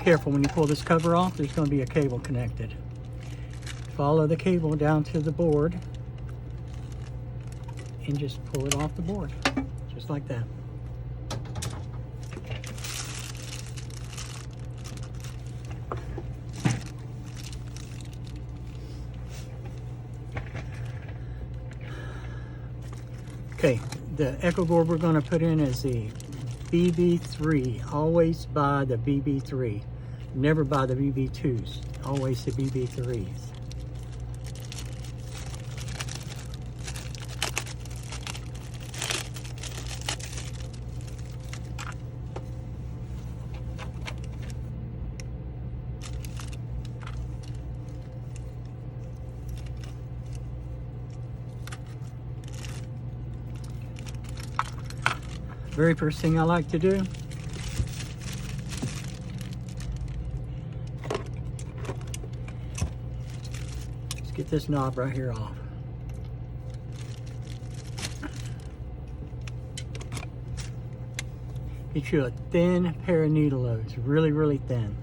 careful when you pull this cover off. There's going to be a cable connected. Follow the cable down to the board and just pull it off the board, just like that. Okay, the echo board we're going to put in is the BB3. Always buy the BB3. Never buy the BB2s. Always the BB3s. Very first thing I like to do is get this knob right here off. Get you a thin pair of needle nose, really, really thin.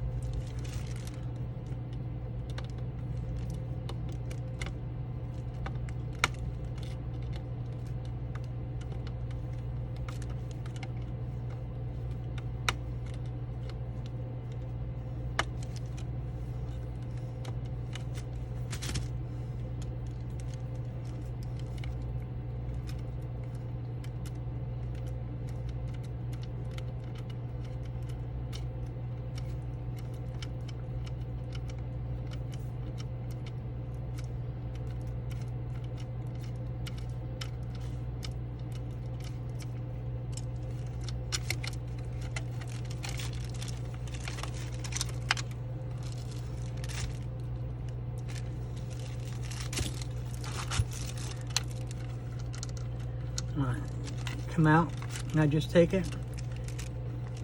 Come out, and I just take it,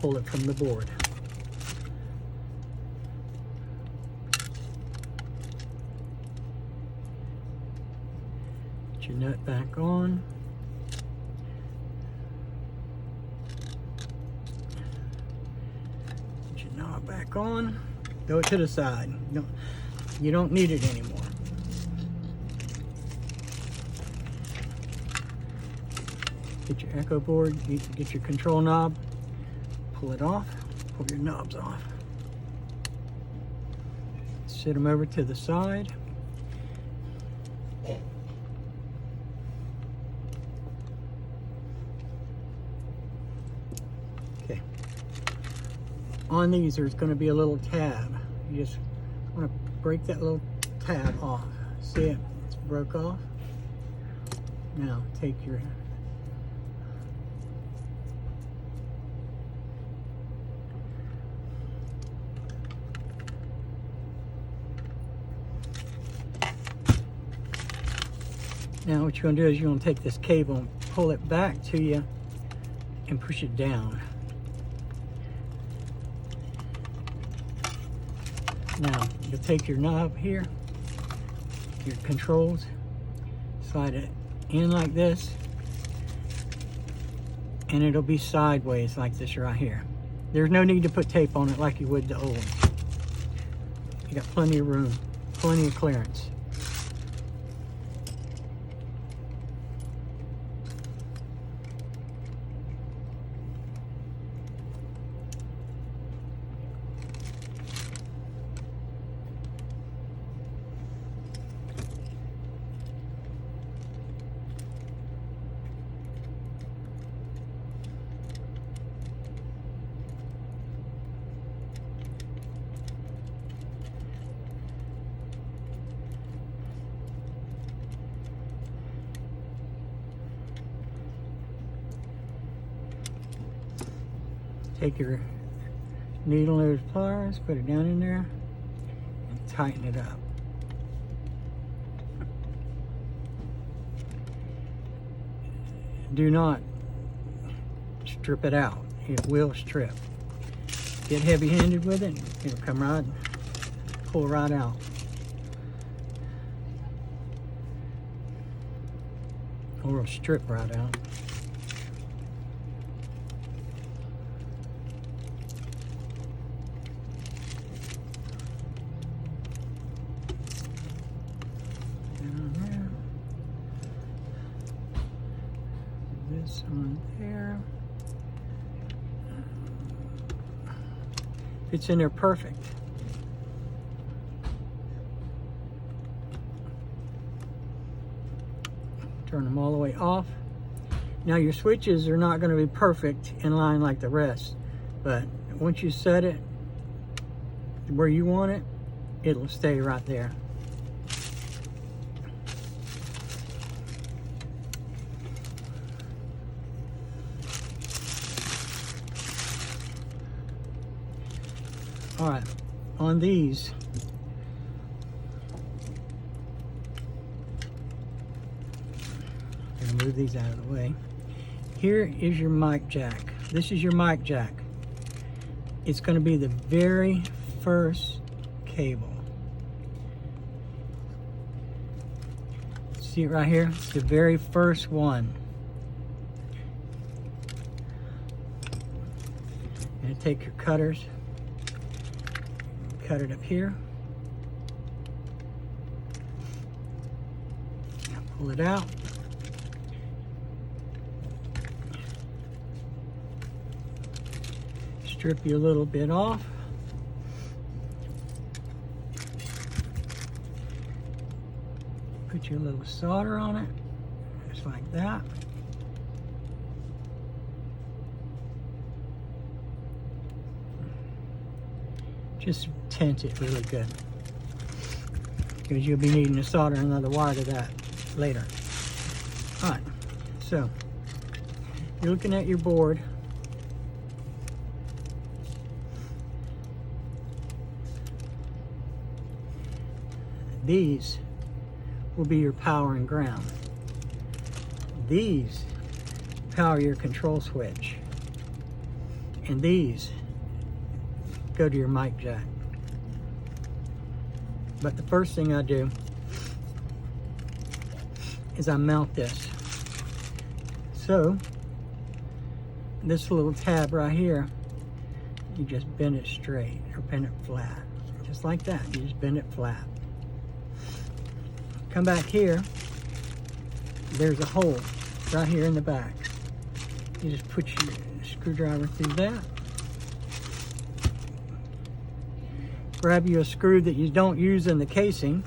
pull it from the board. Get your nut back on. Get your knob back on. Throw it to the side. No, you don't need it anymore. Get your echo board, get your control knob, pull it off, pull your knobs off. Sit them over to the side. Okay. On these, there's going to be a little tab. You just want to break that little tab off. See it? It's broke off. Now, take your Now what you're going to do is you're going to take this cable and pull it back to you and push it down. Now you'll take your knob here, your controls, slide it in like this, and it'll be sideways like this right here. There's no need to put tape on it like you would the old one. You got plenty of room, plenty of clearance. Take your needle nose pliers, put it down in there, and tighten it up. Do not strip it out. It will strip. Get heavy-handed with it, it'll come right, pull right out. Or it'll strip right out. this on there. It's in there perfect. Turn them all the way off. Now your switches are not going to be perfect in line like the rest, but once you set it where you want it, it'll stay right there. All right, on these, I'm gonna move these out of the way. Here is your mic jack. This is your mic jack. It's going to be the very first cable. See it right here? It's the very first one. And take your cutters, cut it up here. Now pull it out. Strip you a little bit off. Put you a little solder on it, just like that. Just tint it really good, because you'll be needing to solder another wire to that later. All right, so you're looking at your board. These will be your power and ground. These power your control switch. And these go to your mic jack. But the first thing I do is I mount this. So this little tab right here, you just bend it straight or bend it flat. Just like that, you just bend it flat. Come back here, there's a hole right here in the back. You just put your screwdriver through that. Grab you a screw that you don't use in the casing.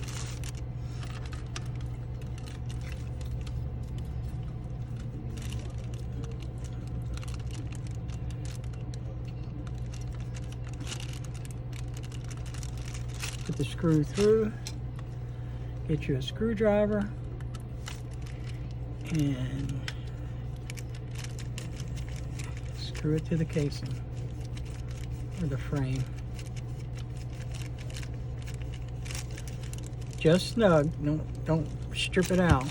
Put the screw through. Get you a screwdriver and screw it to the casing or the frame. Just snug, don't strip it out.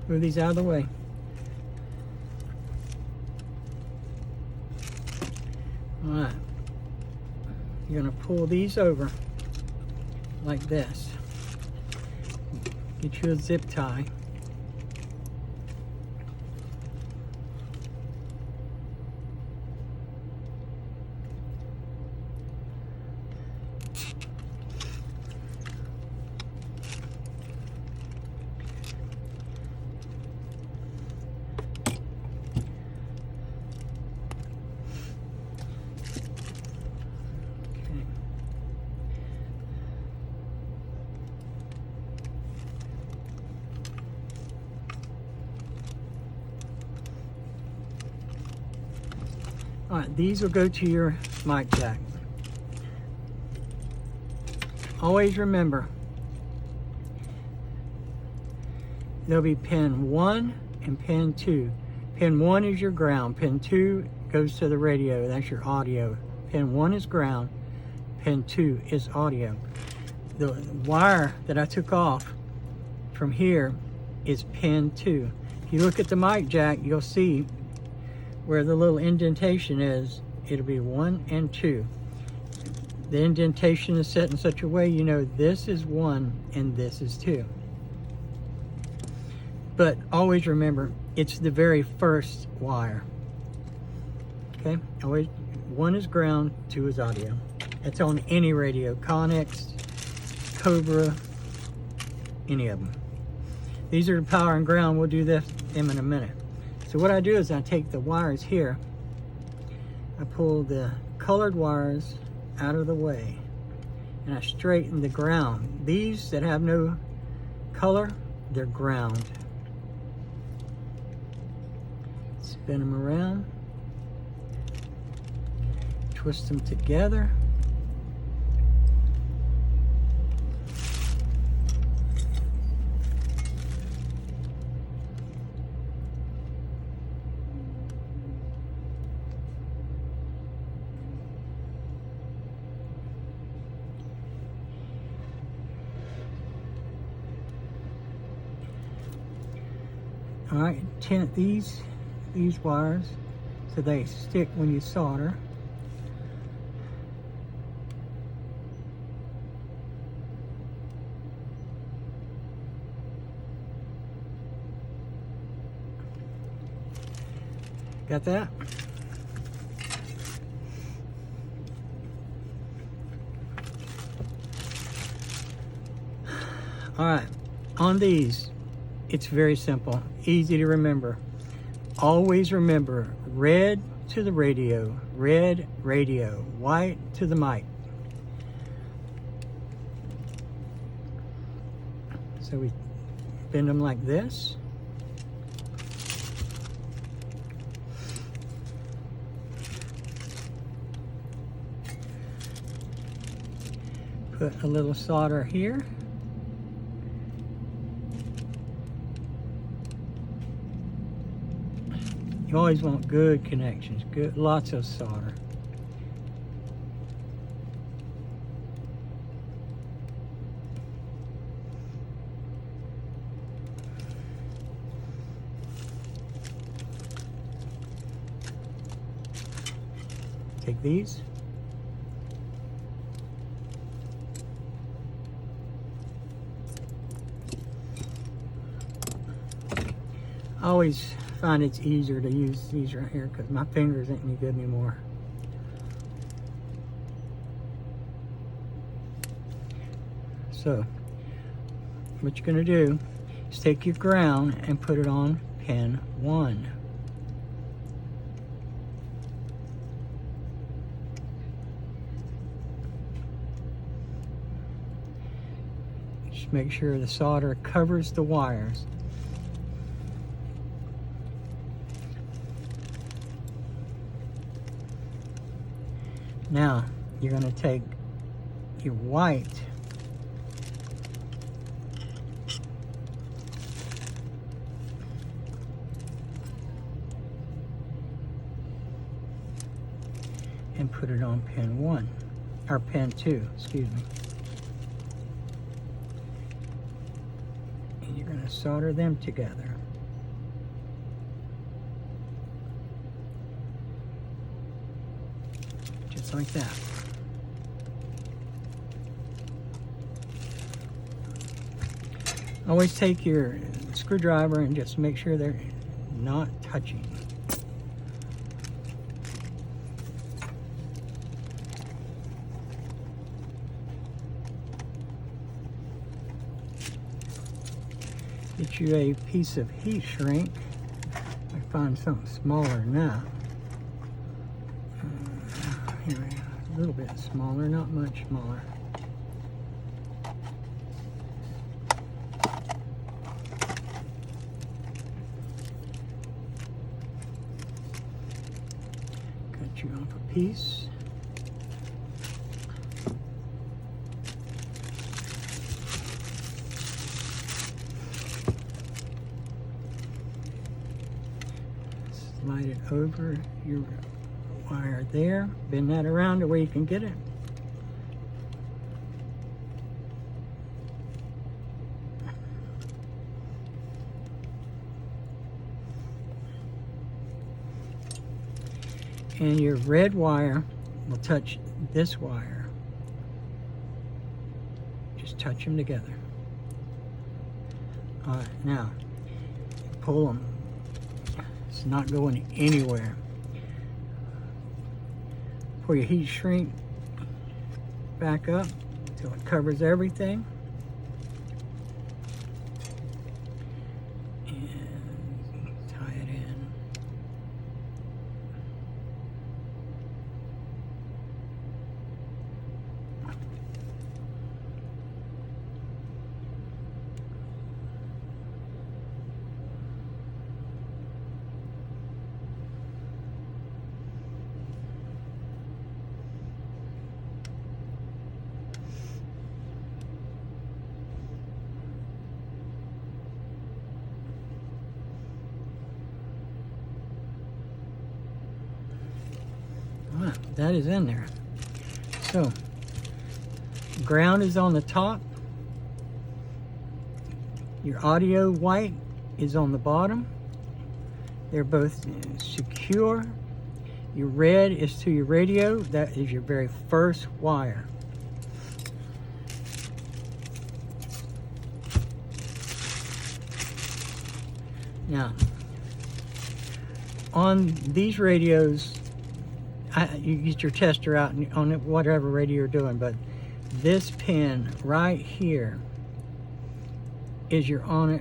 Move these out of the way. All right, you're gonna pull these over like this. Get you a zip tie. All right, these will go to your mic jack. Always remember, there'll be pin 1 and pin 2. Pin 1 is your ground. Pin 2 goes to the radio. That's your audio. Pin 1 is ground. Pin 2 is audio. The wire that I took off from here is pin 2. If you look at the mic jack, you'll see where the little indentation is. It'll be 1 and 2. The indentation is set in such a way you know this is 1 and this is 2. But always remember, it's the very first wire. Okay, always, 1 is ground, 2 is audio. It's on any radio, Connex, Cobra, any of them. These are the power and ground. We'll do them in a minute. So what I do is I take the wires here, I pull the colored wires out of the way, and I straighten the ground. These that have no color, they're ground. Spin them around, twist them together. All right, tint these wires so they stick when you solder. Got that? All right, on these, it's very simple, easy to remember. Always remember, red to the radio, red radio, white to the mic. So we bend them like this. Put a little solder here. You always want good connections, good, lots of solder. Take these. I always find it's easier to use these right here because my fingers ain't any good anymore. So what you're going to do is take your ground and put it on pin 1. Just make sure the solder covers the wires. Now, you're going to take your white and put it on pin 1, or pin 2, excuse me. And you're going to solder them together. Like that. Always take your screwdriver and just make sure they're not touching. Get you a piece of heat shrink. I find something smaller than that. Here, a little bit smaller, not much smaller. Cut you off a piece. Slide it over your wire there, bend that around to where you can get it. And your red wire will touch this wire. Just touch them together. All right, now pull them. It's not going anywhere. Pour your heat shrink back up so it covers everything. And tie it in. That is in there. So, ground is on the top. Your audio white is on the bottom. They're both secure. Your red is to your radio. That is your very first wire. Now, on these radios, you get your tester out on whatever radio you're doing, but this pin right here is your on it.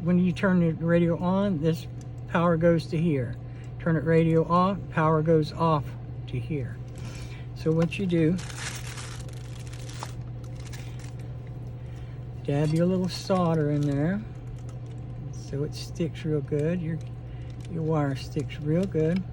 When you turn the radio on, this power goes to here. Turn it radio off, power goes off to here. So what you do, dab your little solder in there so it sticks real good. Your wire sticks real good.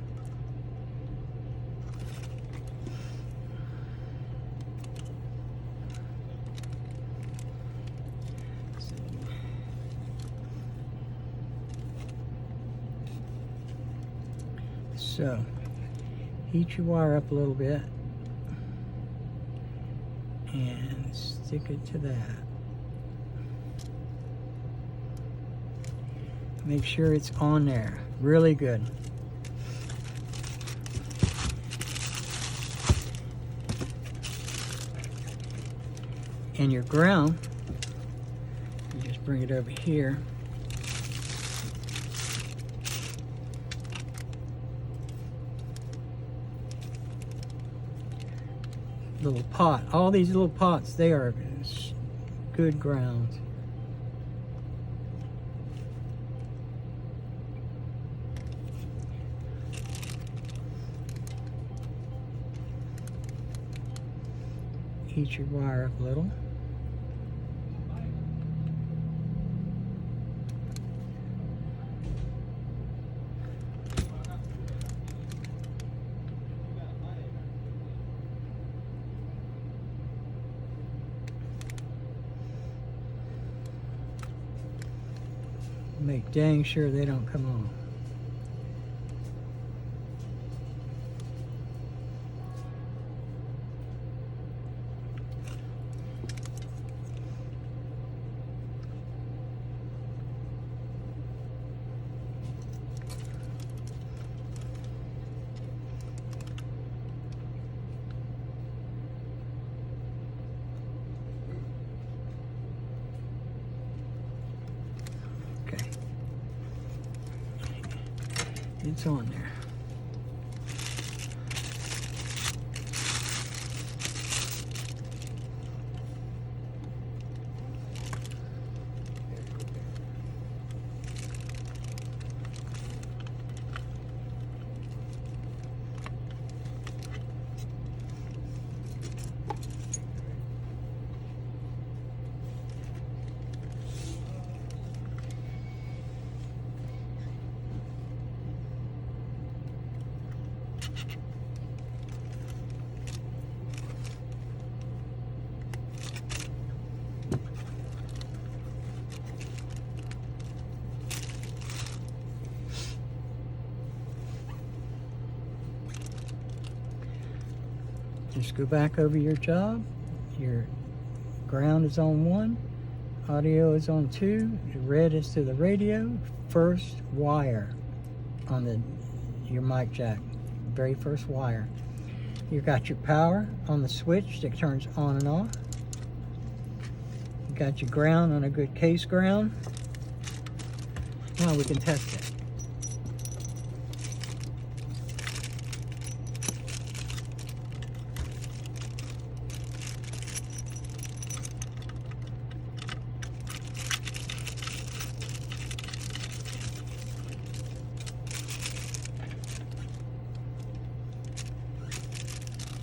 So, heat your wire up a little bit and stick it to that. Make sure it's on there, really good. And your ground, you just bring it over here. Little pot. All these little pots, they are good grounds. Heat your wire up a little. Make dang sure they don't come on. It's on there. Just go back over your job. Your ground is on 1, audio is on 2, the red is to the radio, first wire on your mic jack, very first wire. You've got your power on the switch that turns on and off. You got your ground on a good case ground. Now we can test it.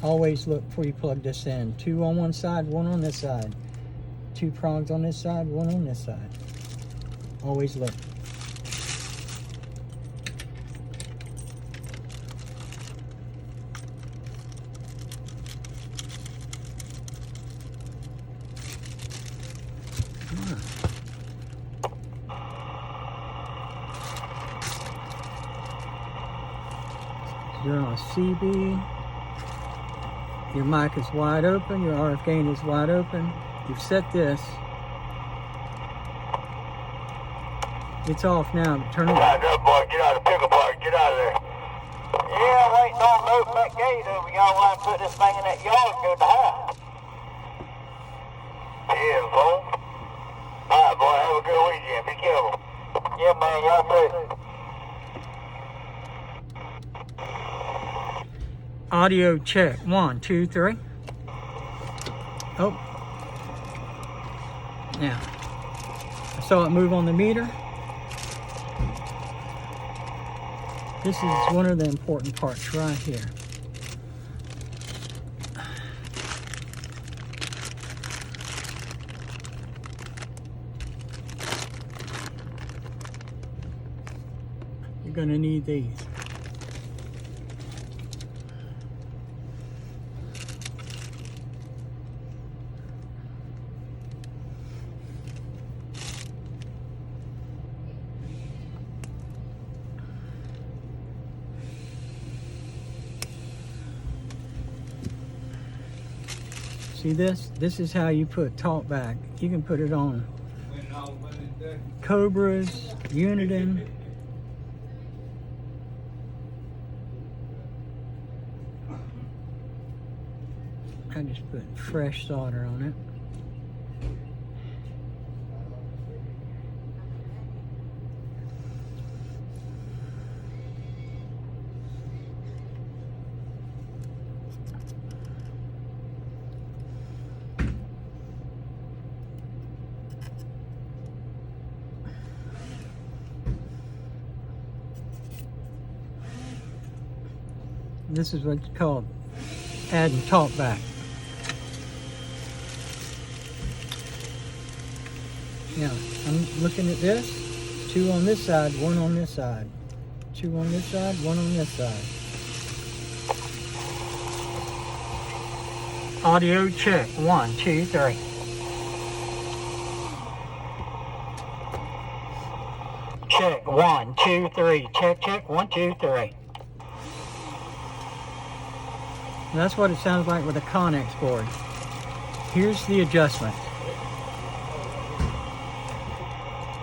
Always look before you plug this in. 2 on one side, 1 on this side. 2 prongs on this side, 1 on this side. Always look. You're on CB. Your mic is wide open. Your RF gain is wide open. You've set this. It's off now. Turn it on. Boy, get out of the pickle park. Get out of there. Yeah, waiting on to open that gate over. Y'all want to put this thing in that yard and go to the house. Yeah, boy. All right, boy. Have a good weekend. Be careful. Yeah, man. Y'all too. Audio check. 1, 2, 3. Oh. Now, I saw it move on the meter. This is one of the important parts right here. You're going to need these. See this? This is how you put talkback. You can put it on Cobras, Uniden. I just put fresh solder on it. This is what's called adding talkback. Now, I'm looking at this. 2 on this side, 1 on this side. 2 on this side, 1 on this side. Audio check. 1, 2, 3. Check. 1, 2, 3. Check, check. 1, 2, 3. That's what it sounds like with a Connex board. Here's the adjustment.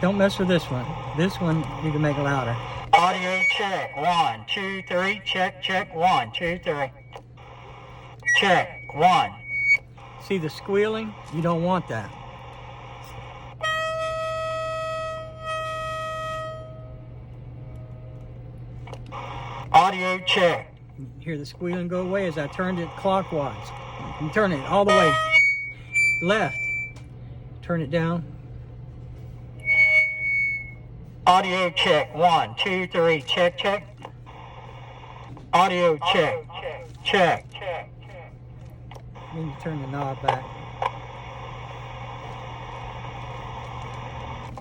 Don't mess with this one. This one you can make louder. Audio check. 1, 2, 3. Check, check. 1, 2, 3. Check. 1. See the squealing? You don't want that. Audio check. You hear the squealing go away as I turned it clockwise. You turn it all the way left. Turn it down. Audio check. 1, 2, 3. Check, check. Audio check. Check. Then you turn the knob back.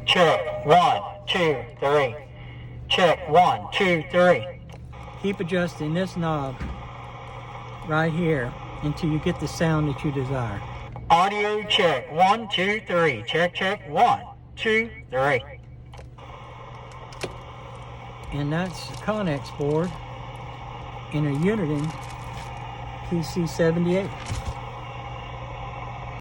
Check. 1, 2, 3. Check. 1, 2, 3. Keep adjusting this knob right here until you get the sound that you desire. Audio check. 1, 2, 3. Check, check. 1, 2, 3. And that's a Connex board in a Uniden PC 78.